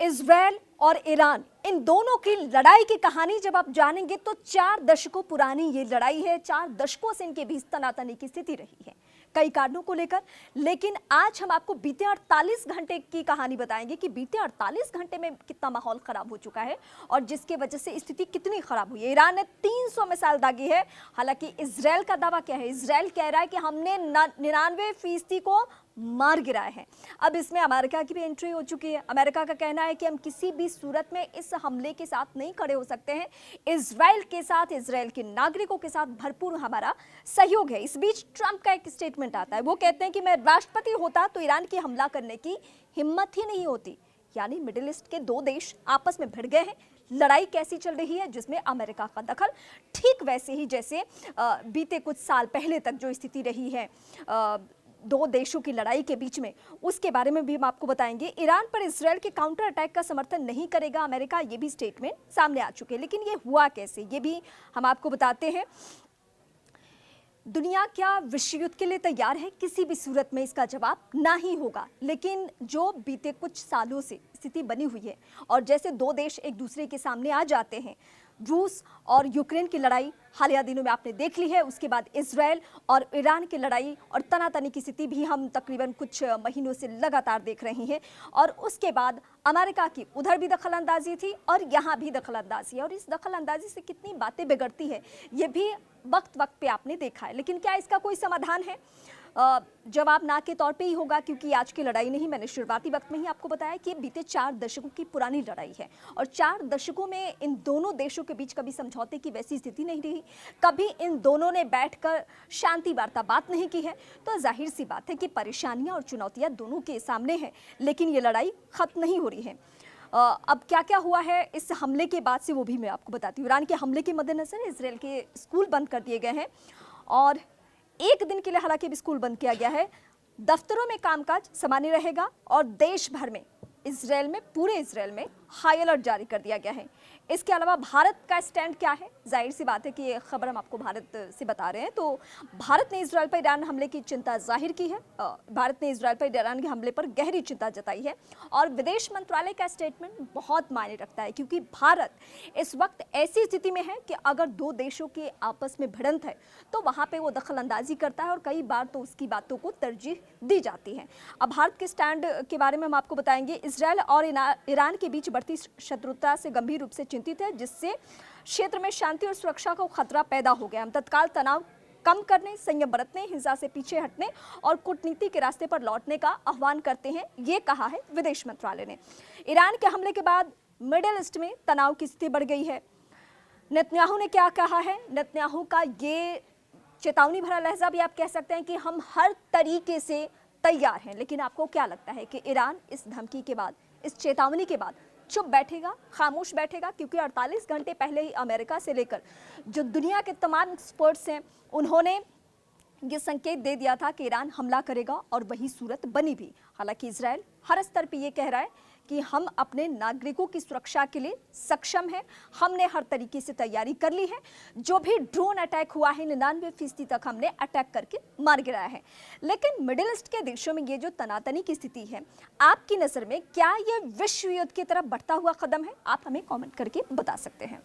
Israel और Iran, इन दोनों की लड़ाई की कहानी जब आप जानेंगे तो 4 दशकों पुरानी ये लड़ाई है। 4 दशकों से इनके बीच तनातनी की स्थिति रही है कई कारणों को लेकर। लेकिन आज हम आपको बीते 48 घंटे की कहानी बताएंगे कि बीते 48 घंटे में कितना माहौल खराब हो चुका है और जिसके वजह से स्थिति कितनी खराब हुई है। ईरान ने 300 मिसाइल दागी है। हालांकि इजरायल का दावा क्या है? इजरायल कह रहा है कि हमने 99% को मार गिराए हैं। अब इसमें अमेरिका की भी एंट्री हो चुकी है। अमेरिका का कहना है कि हम किसी भी सूरत में इस हमले के साथ नहीं खड़े हो सकते हैं। इजरायल के साथ, इजरायल के नागरिकों के साथ भरपूर हमारा सहयोग है। इस बीच ट्रंप का एक स्टेटमेंट आता है। वो कहते हैं कि मैं राष्ट्रपति होता तो ईरान की हमला करने की हिम्मत ही नहीं होती। यानी मिडिल ईस्ट के 2 देश आपस में भिड़ गए हैं। लड़ाई कैसी चल रही है जिसमें अमेरिका का दखल, ठीक वैसे ही जैसे बीते कुछ साल पहले तक जो स्थिति रही है 2 देशों की लड़ाई के बीच में, उसके बारे में भी हम आपको बताएंगे। ईरान पर इजरायल के काउंटर अटैक का समर्थन नहीं करेगा अमेरिका, ये भी स्टेटमेंट सामने आ चुके हैं। लेकिन ये हुआ कैसे, ये भी हम आपको बताते हैं। दुनिया क्या विश्व युद्ध के लिए तैयार है? किसी भी सूरत में इसका जवाब ना ही होगा। लेकिन जो बीते कुछ सालों से स्थिति बनी हुई है और जैसे 2 देश एक दूसरे के सामने आ जाते हैं, रूस और यूक्रेन की लड़ाई हालिया दिनों में आपने देख ली है, उसके बाद इजरायल और ईरान की लड़ाई और तनातनी की स्थिति भी हम तकरीबन कुछ महीनों से लगातार देख रहे हैं। और उसके बाद अमेरिका की उधर भी दखलंदाजी थी और यहाँ भी दखलंदाजी है। और इस दखलंदाजी से कितनी बातें बिगड़ती है ये भी वक्त वक्त पे आपने देखा है। लेकिन क्या इसका कोई समाधान है? जवाब ना के तौर पे ही होगा, क्योंकि आज की लड़ाई नहीं, मैंने शुरुआती वक्त में ही आपको बताया कि बीते 4 दशकों की पुरानी लड़ाई है और 4 दशकों में इन दोनों देशों के बीच कभी समझौते की वैसी स्थिति नहीं रही, कभी इन दोनों ने बैठकर शांति वार्ता बात नहीं की है। तो जाहिर सी बात है कि परेशानियां और चुनौतियां दोनों के सामने हैं, लेकिन ये लड़ाई खत्म नहीं हो रही है। अब क्या क्या हुआ है इस हमले के बाद से वो भी मैं आपको बताती हूँ। ईरान के हमले के मद्देनजर इजरायल के स्कूल बंद कर दिए गए हैं और 1 दिन के लिए हालांकि स्कूल बंद किया गया है। दफ्तरों में कामकाज सामान्य रहेगा और देश भर में, इजरायल में, पूरे इजरायल में हाई अलर्ट जारी कर दिया गया है। इसके अलावा भारत का स्टैंड क्या है? जाहिर सी बात है कि ये खबर हम आपको भारत से बता रहे हैं। तो भारत ने इजरायल पर ईरान हमले की चिंता जाहिर की है। भारत ने इजरायल पर ईरान के हमले पर गहरी चिंता जताई है और विदेश मंत्रालय का स्टेटमेंट बहुत मायने रखता है, क्योंकि भारत इस वक्त ऐसी स्थिति में है कि अगर 2 देशों के आपस में भिड़ंत है तो वहाँ पर वो दखल अंदाजी करता है और कई बार तो उसकी बातों को तरजीह दी जाती है। अब भारत के स्टैंड के बारे में हम आपको बताएंगे। इजरायल और ईरान के बीच बढ़ती शत्रुता से गंभीर रूप से चिंतित है, जिससे क्षेत्र में शांति और सुरक्षा का खतरा पैदा हो गया। हम तत्काल तनाव कम करने, संयम बरतने, हिंसा से पीछे हटने और कूटनीति के रास्ते पर लौटने का आह्वान करते हैं, ये कहा है विदेश मंत्रालय ने। ईरान के हमले के बाद मिडिल ईस्ट में तनाव की स्थिति बढ़ गई है। नेतन्याहू ने क्या कहा है? नेतन्याहू का ये चेतावनी भरा लहजा भी आप कह सकते हैं कि हम हर तरीके से तैयार हैं। लेकिन आपको क्या लगता है कि ईरान इस धमकी के बाद, इस चेतावनी के बाद चुप बैठेगा, खामोश बैठेगा? क्योंकि 48 घंटे पहले ही अमेरिका से लेकर जो दुनिया के तमाम एक्सपर्ट्स हैं, उन्होंने ये संकेत दे दिया था कि ईरान हमला करेगा और वही सूरत बनी भी। हालांकि इजरायल हर स्तर पर यह कह रहा है कि हम अपने नागरिकों की सुरक्षा के लिए सक्षम हैं, हमने हर तरीके से तैयारी कर ली है। जो भी ड्रोन अटैक हुआ है 99% तक हमने अटैक करके मार गिराया है। लेकिन मिडिल ईस्ट के देशों में ये जो तनातनी की स्थिति है, आपकी नज़र में क्या ये विश्व युद्ध की तरफ बढ़ता हुआ कदम है? आप हमें कमेंट करके बता सकते हैं।